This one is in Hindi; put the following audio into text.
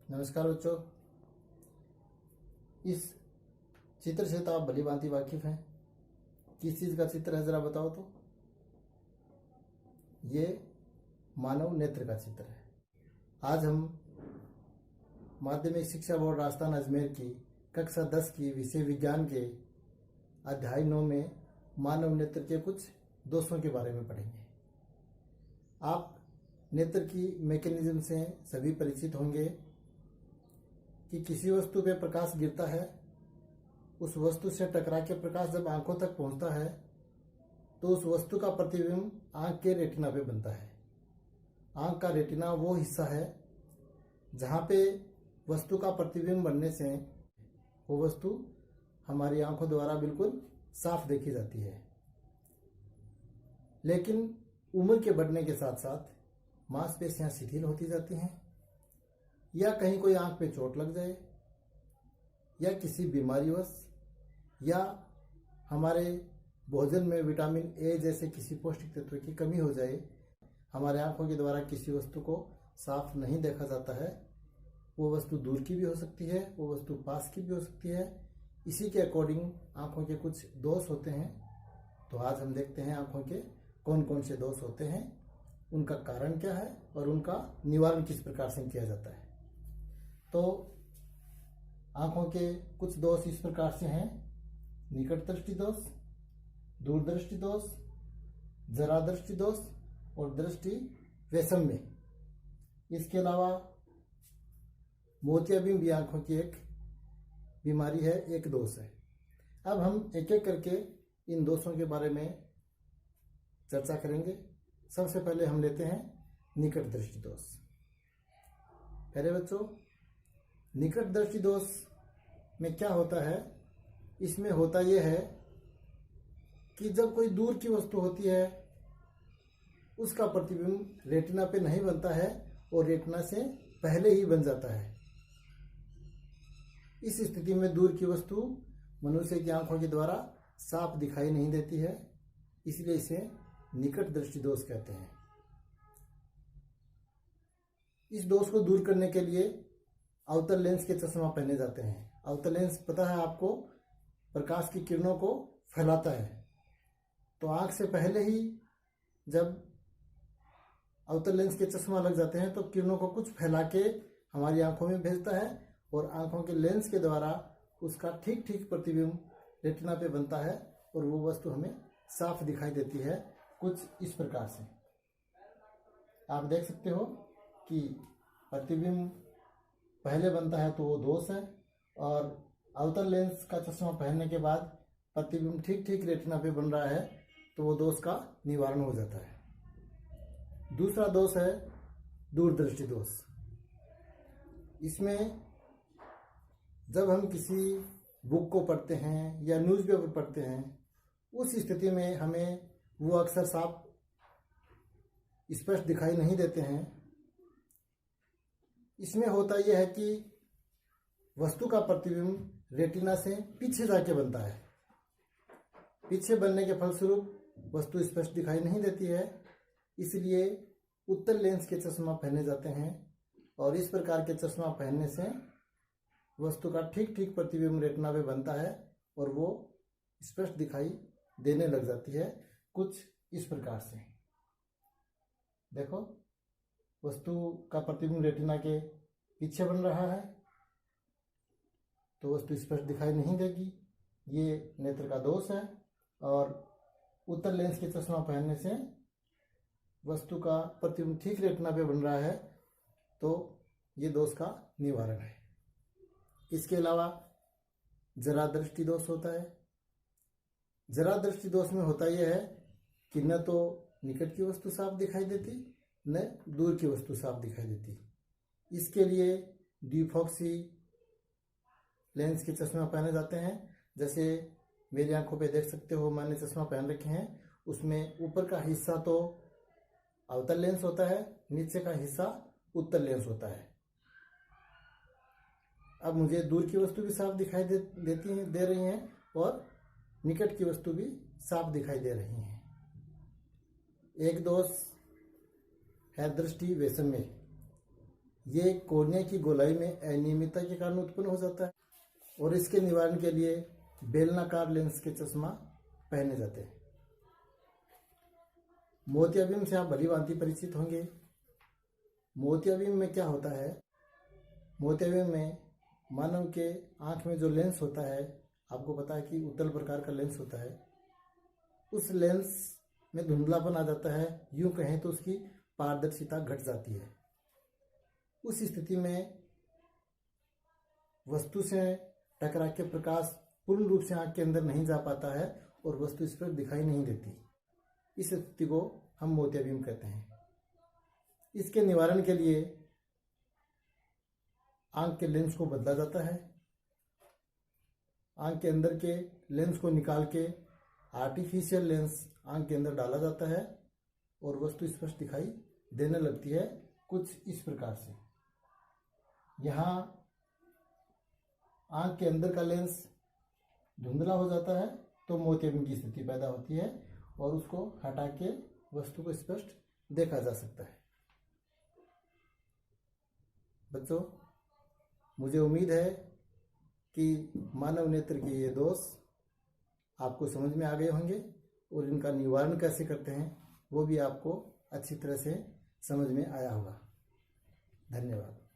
नमस्कार बच्चों। इस चित्र से तो आप भली भांति वाकिफ हैं। किस चीज़ का चित्र है ज़रा बताओ तो। ये मानव नेत्र का चित्र है। आज हम माध्यमिक शिक्षा बोर्ड राजस्थान अजमेर की कक्षा 10 की विषय विज्ञान के अध्याय 9 में मानव नेत्र के कुछ दोषों के बारे में पढ़ेंगे। आप नेत्र की मैकेनिज्म से सभी परिचित होंगे कि किसी वस्तु पे प्रकाश गिरता है, उस वस्तु से टकरा के प्रकाश जब आंखों तक पहुंचता है तो उस वस्तु का प्रतिबिंब आंख के रेटिना पे बनता है। आंख का रेटिना वो हिस्सा है जहां पे वस्तु का प्रतिबिंब बनने से वो वस्तु हमारी आंखों द्वारा बिल्कुल साफ देखी जाती है। लेकिन उम्र के बढ़ने के साथ साथ मांसपेशियां शिथिल होती जाती हैं, या कहीं कोई आंख पे चोट लग जाए, या किसी बीमारीवश, या हमारे भोजन में विटामिन ए जैसे किसी पौष्टिक तत्व की कमी हो जाए, हमारे आंखों के द्वारा किसी वस्तु को साफ नहीं देखा जाता है। वो वस्तु दूर की भी हो सकती है, वो वस्तु पास की भी हो सकती है। इसी के अकॉर्डिंग आंखों के कुछ दोष होते हैं। तो आज हम देखते हैं आंखों के कौन कौन से दोष होते हैं, उनका कारण क्या है और उनका निवारण किस प्रकार से किया जाता है। तो आंखों के कुछ दोष इस प्रकार से हैं: निकट दृष्टि दोष, दूरदृष्टि दोष, जरा दृष्टि दोष और दृष्टि वैषम्य। इसके अलावा मोतियाबिंद भी आंखों की एक बीमारी है, एक दोष है। अब हम एक एक करके इन दोषों के बारे में चर्चा करेंगे। सबसे पहले हम लेते हैं निकट दृष्टि दोष। पहले बच्चों, निकट दृष्टि दोष में क्या होता है? इसमें होता यह है कि जब कोई दूर की वस्तु होती है उसका प्रतिबिंब रेटिना पे नहीं बनता है और रेटिना से पहले ही बन जाता है। इस स्थिति में दूर की वस्तु मनुष्य की आंखों के द्वारा साफ दिखाई नहीं देती है, इसलिए इसे निकट दृष्टि दोष कहते हैं। इस दोष को दूर करने के लिए अवतल लेंस के चश्मा पहने जाते हैं। अवतल लेंस पता है आपको, प्रकाश की किरणों को फैलाता है। तो आंख से पहले ही जब अवतल लेंस के चश्मा लग जाते हैं तो किरणों को कुछ फैला के हमारी आंखों में भेजता है और आंखों के लेंस के द्वारा उसका ठीक ठीक प्रतिबिंब रेटिना पे बनता है और वो वस्तु हमें साफ दिखाई देती है। कुछ इस प्रकार से आप देख सकते हो कि प्रतिबिंब पहले बनता है तो वो दोष है, और अवतल लेंस का चश्मा पहनने के बाद प्रतिबिंब ठीक ठीक रेटिना पे बन रहा है तो वो दोष का निवारण हो जाता है। दूसरा दोष है दूरदृष्टि दोष। इसमें जब हम किसी बुक को पढ़ते हैं या न्यूज़पेपर पढ़ते हैं, उस स्थिति में हमें वो अक्षर साफ स्पष्ट दिखाई नहीं देते हैं। इसमें होता यह है कि वस्तु का प्रतिबिंब रेटिना से पीछे जाके बनता है। पीछे बनने के फलस्वरूप वस्तु स्पष्ट दिखाई नहीं देती है, इसलिए उत्तल लेंस के चश्मा पहने जाते हैं। और इस प्रकार के चश्मा पहनने से वस्तु का ठीक ठीक प्रतिबिंब रेटिना पे बनता है और वो स्पष्ट दिखाई देने लग जाती है। कुछ इस प्रकार से देखो, वस्तु का प्रतिबिंब रेटिना के पीछे बन रहा है तो वस्तु स्पष्ट दिखाई नहीं देगी, ये नेत्र का दोष है। और उत्तल लेंस के चश्मा पहनने से वस्तु का प्रतिबिंब ठीक रेटिना पे बन रहा है तो ये दोष का निवारण है। इसके अलावा जरा दृष्टि दोष होता है। जरा दृष्टि दोष में होता यह है कि न तो निकट की वस्तु साफ दिखाई देती, न दूर की वस्तु साफ दिखाई देती। इसके लिए डिफॉक्सी लेंस के चश्मा पहने जाते हैं। जैसे मेरी आंखों पे देख सकते हो, मैंने चश्मा पहन रखे हैं। उसमें ऊपर का हिस्सा तो अवतल लेंस होता है, नीचे का हिस्सा उत्तल लेंस होता है। अब मुझे दूर की वस्तु भी साफ दिखाई दे रही हैं और निकट की वस्तु भी साफ दिखाई दे रही हैं। एक दोष है दृष्टि वैषम्य। ये कोर्निया की गोलाई में अनियमितता के कारण उत्पन्न हो जाता है और इसके निवारण के लिए बेलनाकार लेंस के चश्मा पहने जाते हैं। मोतियाबिंद से आप भली भांति परिचित होंगे। मोतियाबिंद में क्या होता है? मोतियाबिंद में मानव के आंख में जो लेंस होता है, आपको पता है कि उत्तल प्रकार का लेंस होता है, उस लेंस में धुंधलापन आ जाता है, यूं कहें तो उसकी पारदर्शिता घट जाती है। उस स्थिति में वस्तु से टकरा के प्रकाश पूर्ण रूप से आंख के अंदर नहीं जा पाता है और वस्तु इस पर दिखाई नहीं देती। इस स्थिति को हम मोतियाबिंद कहते हैं। इसके निवारण के लिए आंख के लेंस को बदला जाता है। आंख के अंदर के लेंस को निकाल के आर्टिफिशियल लेंस आंख के अंदर डाला जाता है और वस्तु स्पष्ट दिखाई देने लगती है, कुछ इस प्रकार से। यहाँ आंख के अंदर का लेंस धुंधला हो जाता है तो मोतियाबिंद की स्थिति पैदा होती है और उसको हटा के वस्तु को स्पष्ट देखा जा सकता है। बच्चों, मुझे उम्मीद है कि मानव नेत्र के ये दोष आपको समझ में आ गए होंगे और इनका निवारण कैसे करते हैं वो भी आपको अच्छी तरह से समझ में आया होगा। धन्यवाद।